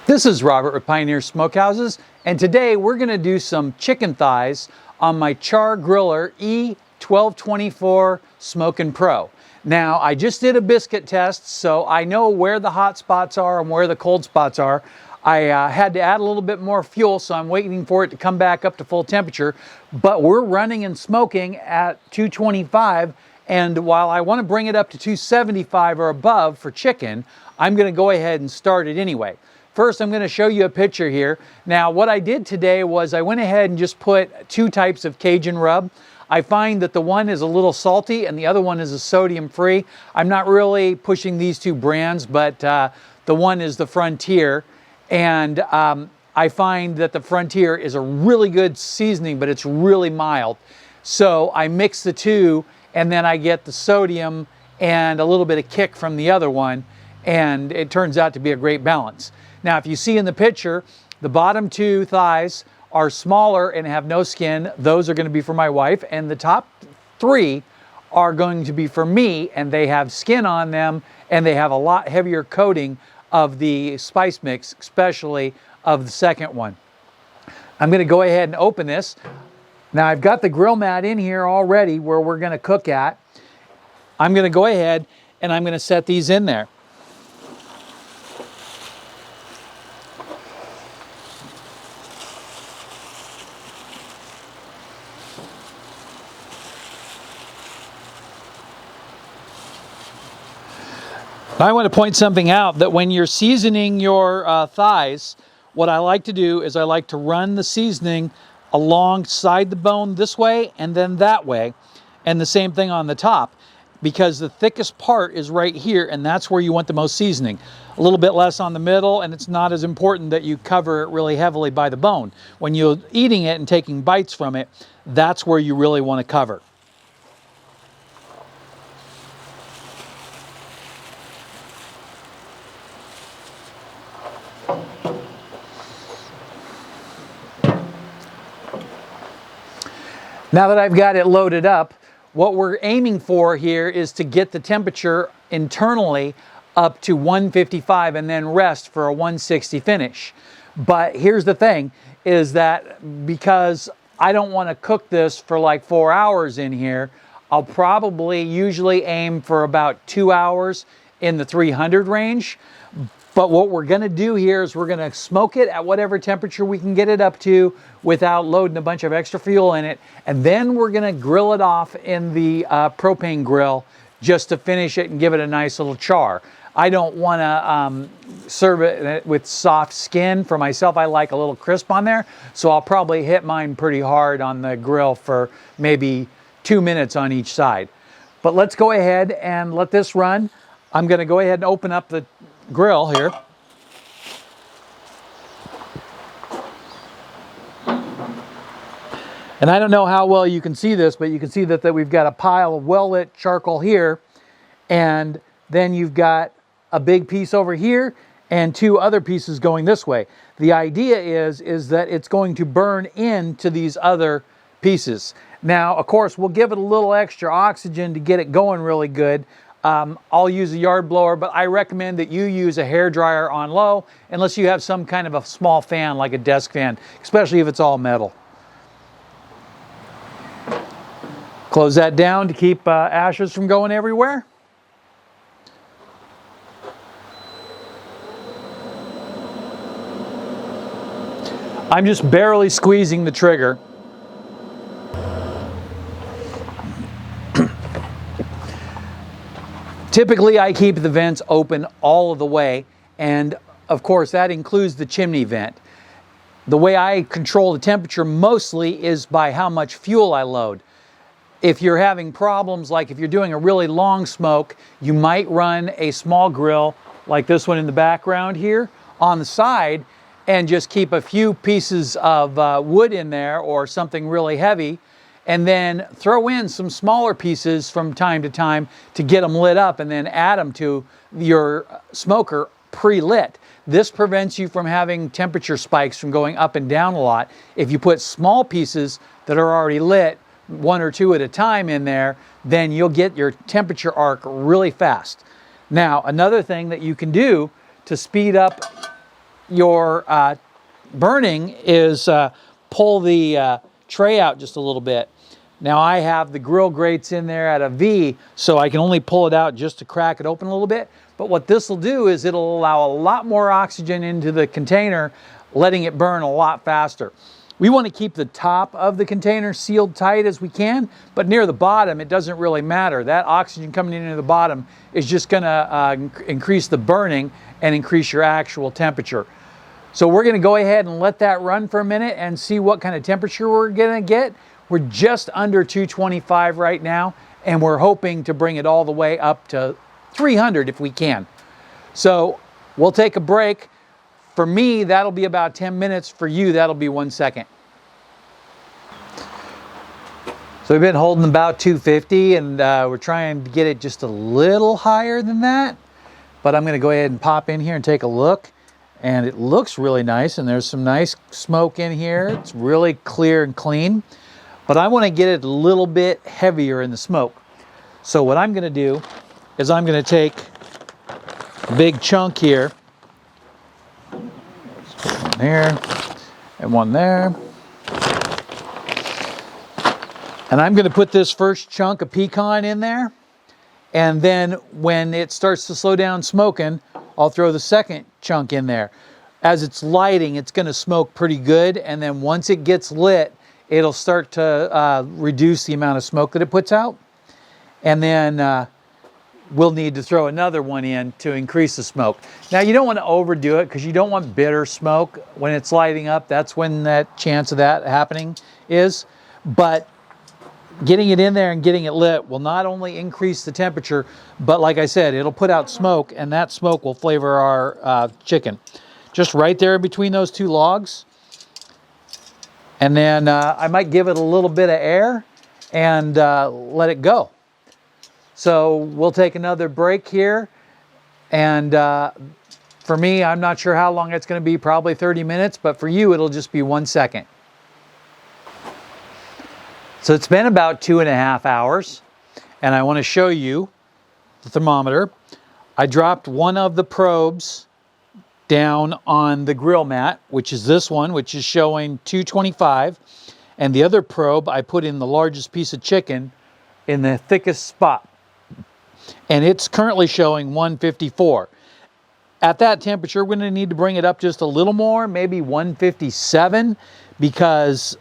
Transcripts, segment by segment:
This is Robert with Pioneer Smokehouses, and today we're going to do some chicken thighs on my Char-Griller E1224 Smokin Pro. Now, I just did a biscuit test, so I know where the hot spots are and where the cold spots are. I had to add a little bit more fuel, so I'm waiting for it to come back up to full temperature, but we're running and smoking at 225, and while I want to bring it up to 275 or above for chicken, I'm going to go ahead and start it anyway. First, I'm going to show you a picture here. Now, what I did today was I went ahead and just put two types of Cajun rub. I find that the one is a little salty and the other one is a sodium-free. I'm not really pushing these two brands, but the one is the Frontier. And I find that the Frontier is a really good seasoning, but it's really mild. So I mix the two, and then I get the sodium and a little bit of kick from the other one, and it turns out to be a great balance. Now, if you see in the picture, the bottom two thighs are smaller and have no skin. Those are going to be for my wife. And the top three are going to be for me, and they have skin on them, and they have a lot heavier coating of the spice mix, especially of the second one. I'm going to go ahead and open this. Now, I've got the grill mat in here already where we're going to cook at. I'm going to go ahead and I'm going to set these in there. I want to point something out, that when you're seasoning your thighs, what I like to do is I like to run the seasoning alongside the bone this way and then that way, and the same thing on the top, because the thickest part is right here, and that's where you want the most seasoning. A little bit less on the middle, and it's not as important that you cover it really heavily by the bone. When you're eating it and taking bites from it, that's where you really want to cover. Now that I've got it loaded up, what we're aiming for here is to get the temperature internally up to 155 and then rest for a 160 finish. But here's the thing, is that because I don't want to cook this for like 4 hours in here, I'll probably usually aim for about 2 hours in the 300 range. But what we're going to do here is we're going to smoke it at whatever temperature we can get it up to without loading a bunch of extra fuel in it. And then we're going to grill it off in the propane grill just to finish it and give it a nice little char. I don't want to serve it with soft skin. For myself, I like a little crisp on there. So I'll probably hit mine pretty hard on the grill for maybe 2 minutes on each side. But let's go ahead and let this run. I'm going to go ahead and open up the grill here. And I don't know how well you can see this, but you can see that we've got a pile of well-lit charcoal here, and then you've got a big piece over here and two other pieces going this way. The idea is that it's going to burn into these other pieces. Now, of course, we'll give it a little extra oxygen to get it going really good. I'll use a yard blower, but I recommend that you use a hair dryer on low, unless you have some kind of a small fan like a desk fan, especially if it's all metal. Close that down to keep ashes from going everywhere. I'm just barely squeezing the trigger. Typically, I keep the vents open all of the way, and of course, that includes the chimney vent. The way I control the temperature mostly is by how much fuel I load. If you're having problems, like if you're doing a really long smoke, you might run a small grill, like this one in the background here, on the side, and just keep a few pieces of wood in there or something really heavy, and then throw in some smaller pieces from time to time to get them lit up, and then add them to your smoker pre-lit. This prevents you from having temperature spikes from going up and down a lot. If you put small pieces that are already lit, 1 or 2 at a time in there, then you'll get your temperature arc really fast. Now, another thing that you can do to speed up your burning is pull the tray out just a little bit. Now I have the grill grates in there at a V, so I can only pull it out just to crack it open a little bit. But what this will do is it'll allow a lot more oxygen into the container, letting it burn a lot faster. We want to keep the top of the container sealed tight as we can, but near the bottom, it doesn't really matter. That oxygen coming into the bottom is just going to increase the burning and increase your actual temperature. So we're going to go ahead and let that run for a minute and see what kind of temperature we're going to get. We're just under 225 right now, and we're hoping to bring it all the way up to 300 if we can. So we'll take a break. For me, that'll be about 10 minutes. For you, that'll be 1 second. So we've been holding about 250, and we're trying to get it just a little higher than that. But I'm going to go ahead and pop in here and take a look. And it looks really nice, and there's some nice smoke in here. It's really clear and clean. But I want to get it a little bit heavier in the smoke. So what I'm going to do is I'm going to take a big chunk here. One there and one there. And I'm going to put this first chunk of pecan in there. And then when it starts to slow down smoking, I'll throw the second chunk in there. As it's lighting, it's going to smoke pretty good. And then once it gets lit, it'll start to reduce the amount of smoke that it puts out. And then we'll need to throw another one in to increase the smoke. Now, you don't want to overdo it because you don't want bitter smoke when it's lighting up. That's when that chance of that happening is. But getting it in there and getting it lit will not only increase the temperature, but like I said, it'll put out smoke, and that smoke will flavor our chicken. Just right there between those two logs. And then I might give it a little bit of air and let it go. So we'll take another break here. And for me, I'm not sure how long it's going to be, probably 30 minutes, but for you, it'll just be 1 second. So it's been about 2.5 hours, and I want to show you the thermometer. I dropped one of the probes down on the grill mat, which is this one, which is showing 225, and the other probe I put in the largest piece of chicken in the thickest spot, and it's currently showing 154. At that temperature, we're going to need to bring it up just a little more, maybe 157, because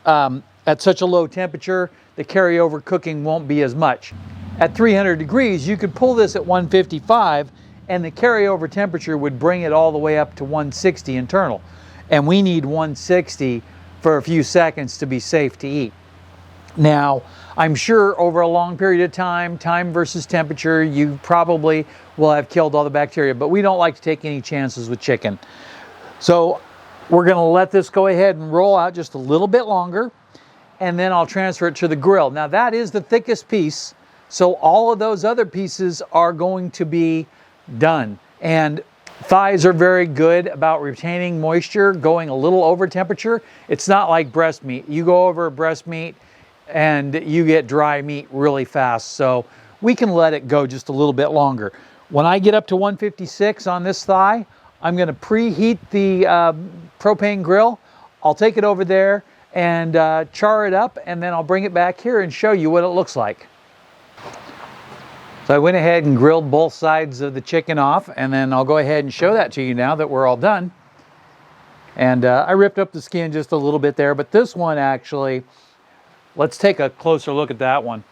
at such a low temperature, the carryover cooking won't be as much. At 300 degrees, you could pull this at 155, and the carryover temperature would bring it all the way up to 160 internal. And we need 160 for a few seconds to be safe to eat. Now, I'm sure over a long period of time versus temperature, you probably will have killed all the bacteria, but we don't like to take any chances with chicken. So we're going to let this go ahead and roll out just a little bit longer, and then I'll transfer it to the grill. Now that is the thickest piece, so all of those other pieces are going to be done. And thighs are very good about retaining moisture, going a little over temperature. It's not like breast meat. You go over breast meat and you get dry meat really fast. So we can let it go just a little bit longer. When I get up to 156 on this thigh, I'm going to preheat the propane grill. I'll take it over there and char it up, and then I'll bring it back here and show you what it looks like. So I went ahead and grilled both sides of the chicken off, and then I'll go ahead and show that to you now that we're all done. And I ripped up the skin just a little bit there, but this one actually, let's take a closer look at that one.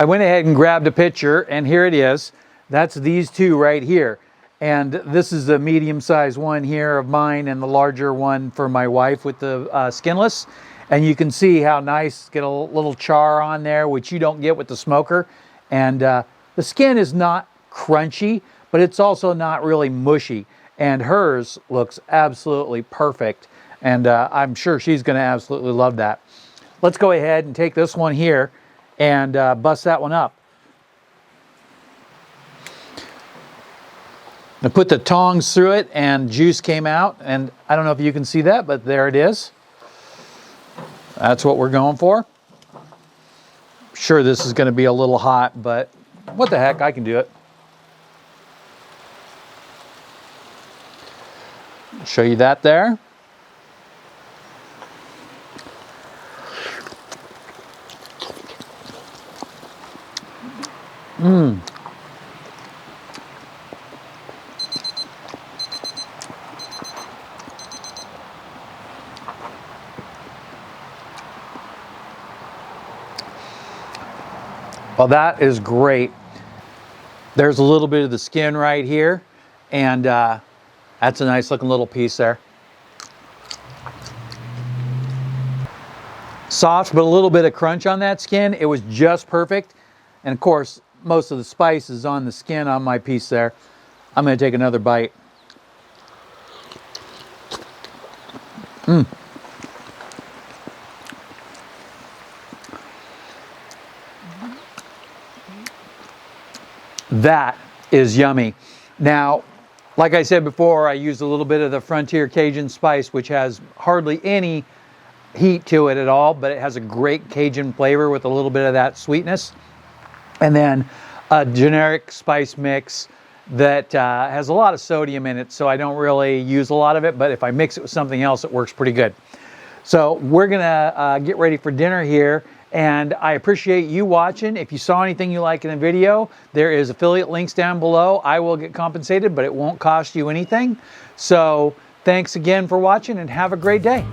I went ahead and grabbed a picture, and here it is. That's these two right here. And this is the medium-sized one here of mine, and the larger one for my wife with the skinless. And you can see how nice, get a little char on there, which you don't get with the smoker. And the skin is not crunchy, but it's also not really mushy. And hers looks absolutely perfect. And I'm sure she's going to absolutely love that. Let's go ahead and take this one here and bust that one up. I put the tongs through it and juice came out, and I don't know if you can see that, but there it is. That's what we're going for. Sure, this is going to be a little hot, but what the heck, I can do it. Show you that there. Well, that is great. There's a little bit of the skin right here, and that's a nice looking little piece there. Soft, but a little bit of crunch on that skin. It was just perfect. And of course, most of the spice is on the skin on my piece there. I'm going to take another bite. That is yummy. Now, like I said before, I used a little bit of the Frontier Cajun spice, which has hardly any heat to it at all, but it has a great Cajun flavor with a little bit of that sweetness. And then a generic spice mix that has a lot of sodium in it, so I don't really use a lot of it, but if I mix it with something else, it works pretty good. So we're gonna get ready for dinner here, and I appreciate you watching. If you saw anything you like in the video, there is affiliate links down below. I will get compensated, but it won't cost you anything. So thanks again for watching, and have a great day.